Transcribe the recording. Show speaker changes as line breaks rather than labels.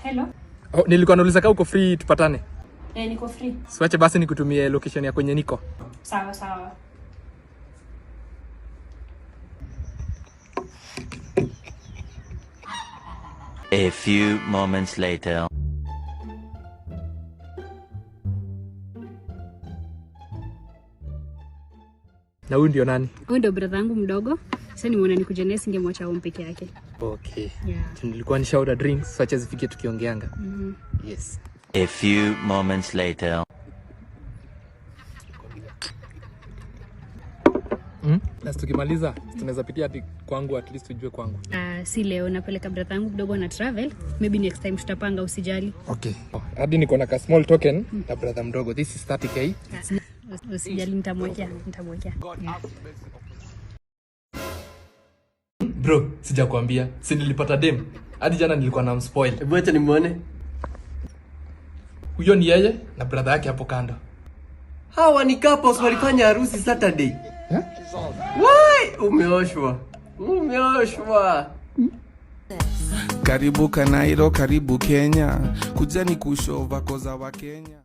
Hello.
Oh, nilikuwa nauliza kama uko free tupatane.
Niko free.
Siwache basi nikutumie location ya kwenye niko.
Sawa sawa.
A few moments later.
Na huyu ndio nani?
Huyu ndio brother yangu mdogo. Sasa nimeona nikuje naye singemwacha home peke yake.
Okay.
Yeah.
Nilikuwa nisha order drinks, such as fike tukiongeanga. Yes.
A few moments later.
Last tukimaliza, tunaweza pitia hadi kwangu at least ujue kwangu.
Si leo napeleka brother yangu mdogo na travel. Maybe next time tutapanga, usijali.
Okay. Hadi niko na ka small token na brother mdogo. This is 30k.
Usijali, nitamwekea. Yeah.
Bro, sijakwambia. Si nilipata dem. Hadi jana nilikuwa na mspoil.
Hebu acha nimuone.
Huyo ni yeye na brother yake hapo kando.
Hawa ni couples walifanya harusi Saturday. Why? Umeoshwa.
Karibu Kanairo, karibu Kenya. Kujani kushow vako za wa Kenya.